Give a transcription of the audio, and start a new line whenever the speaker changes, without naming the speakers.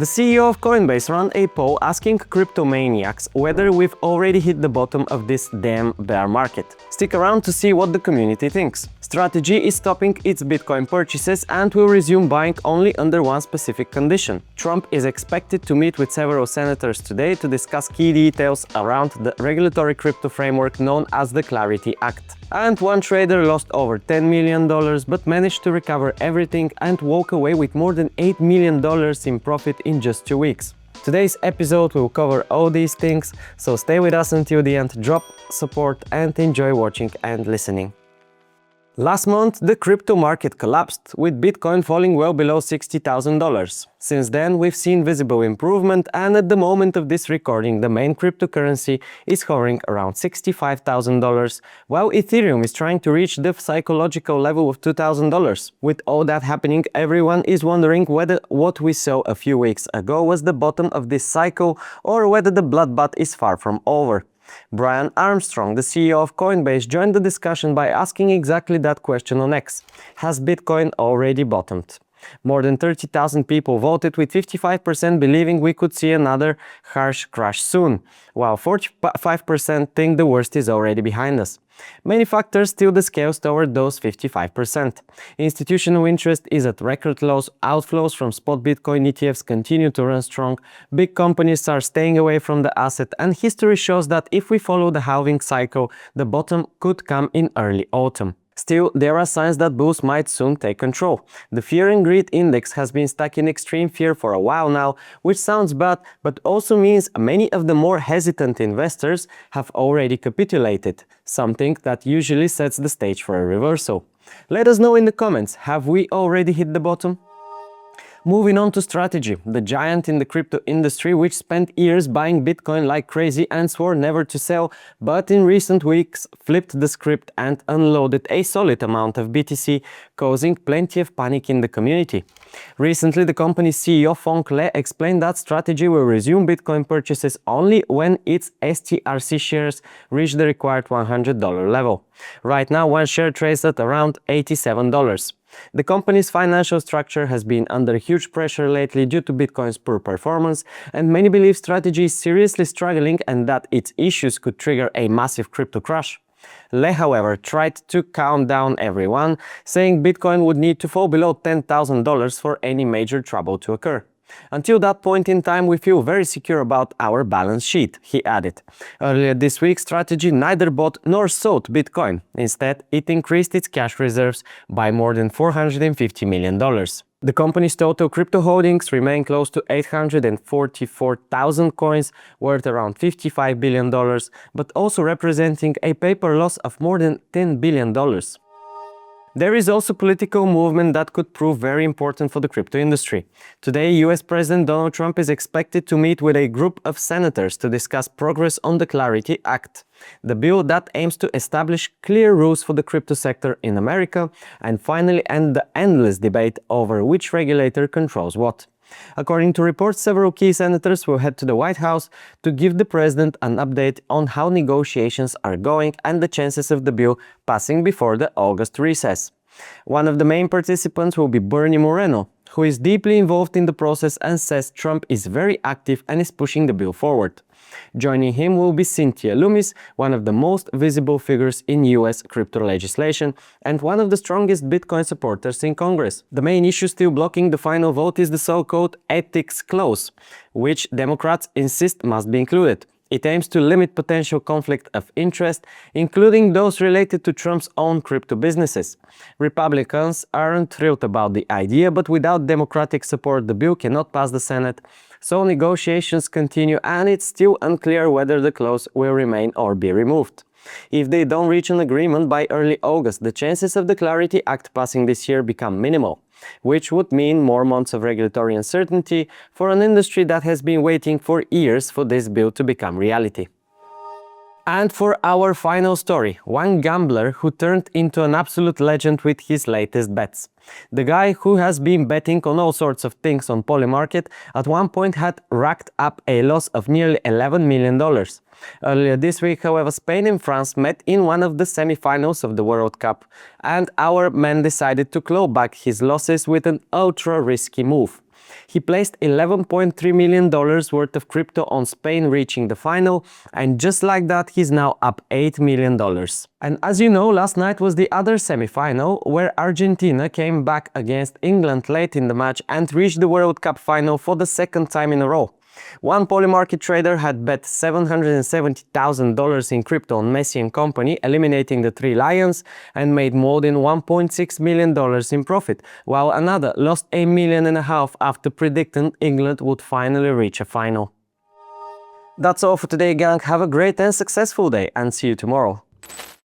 The CEO of Coinbase ran a poll asking cryptomaniacs whether we've already hit the bottom of this damn bear market. Stick around to see what the community thinks. Strategy is stopping its Bitcoin purchases and will resume buying only under one specific condition. Trump is expected to meet with several senators today to discuss key details around the regulatory crypto framework known as the Clarity Act. And one trader lost over $10 million but managed to recover everything and walk away with more than $8 million in profit in just 2 weeks. Today's episode will cover all these things, so stay with us until the end, drop support and enjoy watching and listening. Last month, the crypto market collapsed, with Bitcoin falling well below $60,000. Since then, we've seen visible improvement, and at the moment of this recording, the main cryptocurrency is hovering around $65,000, while Ethereum is trying to reach the psychological level of $2,000. With all that happening, everyone is wondering whether what we saw a few weeks ago was the bottom of this cycle, or whether the bloodbath is far from over. Brian Armstrong, the CEO of Coinbase, joined the discussion by asking exactly that question on X. Has Bitcoin already bottomed? More than 30,000 people voted, with 55% believing we could see another harsh crash soon, while 45% think the worst is already behind us. Many factors tilt the scales toward those 55%. Institutional interest is at record lows, outflows from spot Bitcoin ETFs continue to run strong, big companies are staying away from the asset, and history shows that if we follow the halving cycle, the bottom could come in early autumn. Still, there are signs that bulls might soon take control. The Fear and Greed Index has been stuck in extreme fear for a while now, which sounds bad, but also means many of the more hesitant investors have already capitulated, something that usually sets the stage for a reversal. Let us know in the comments, have we already hit the bottom? Moving on to Strategy, the giant in the crypto industry which spent years buying Bitcoin like crazy and swore never to sell, but in recent weeks flipped the script and unloaded a solid amount of BTC, causing plenty of panic in the community. Recently, the company's CEO Phong Le explained that Strategy will resume Bitcoin purchases only when its STRC shares reach the required $100 level. Right now, one share trades at around $87. The company's financial structure has been under huge pressure lately due to Bitcoin's poor performance, and many believe Strategy is seriously struggling and that its issues could trigger a massive crypto crash. Le, however, tried to calm down everyone, saying Bitcoin would need to fall below $10,000 for any major trouble to occur. Until that point in time, we feel very secure about our balance sheet, he added. Earlier this week, Strategy neither bought nor sold Bitcoin. Instead, it increased its cash reserves by more than $450 million. The company's total crypto holdings remain close to 844,000 coins, worth around $55 billion, but also representing a paper loss of more than $10 billion. There is also political movement that could prove very important for the crypto industry. Today, US President Donald Trump is expected to meet with a group of senators to discuss progress on the Clarity Act, the bill that aims to establish clear rules for the crypto sector in America and finally end the endless debate over which regulator controls what. According to reports, several key senators will head to the White House to give the president an update on how negotiations are going and the chances of the bill passing before the August recess. One of the main participants will be Bernie Moreno, who is deeply involved in the process and says Trump is very active and is pushing the bill forward. Joining him will be Cynthia Lummis, one of the most visible figures in US crypto legislation and one of the strongest Bitcoin supporters in Congress. The main issue still blocking the final vote is the so-called ethics clause, which Democrats insist must be included. It aims to limit potential conflict of interest, including those related to Trump's own crypto businesses. Republicans aren't thrilled about the idea, but without Democratic support, the bill cannot pass the Senate. So negotiations continue, and it's still unclear whether the clause will remain or be removed. If they don't reach an agreement by early August, the chances of the Clarity Act passing this year become minimal, which would mean more months of regulatory uncertainty for an industry that has been waiting for years for this bill to become reality. And for our final story, one gambler who turned into an absolute legend with his latest bets. The guy who has been betting on all sorts of things on Polymarket at one point had racked up a loss of nearly $11 million. Earlier this week, however, Spain and France met in one of the semi-finals of the World Cup, and our man decided to claw back his losses with an ultra-risky move. He placed $11.3 million worth of crypto on Spain reaching the final, and just like that he's now up $8 million. And as you know, last night was the other semi-final where Argentina came back against England late in the match and reached the World Cup final for the second time in a row. One Polymarket trader had bet $770,000 in crypto on Messi and company, eliminating the Three Lions, and made more than $1.6 million in profit, while another lost $1.5 million after predicting England would finally reach a final. That's all for today, gang. Have a great and successful day, and see you tomorrow.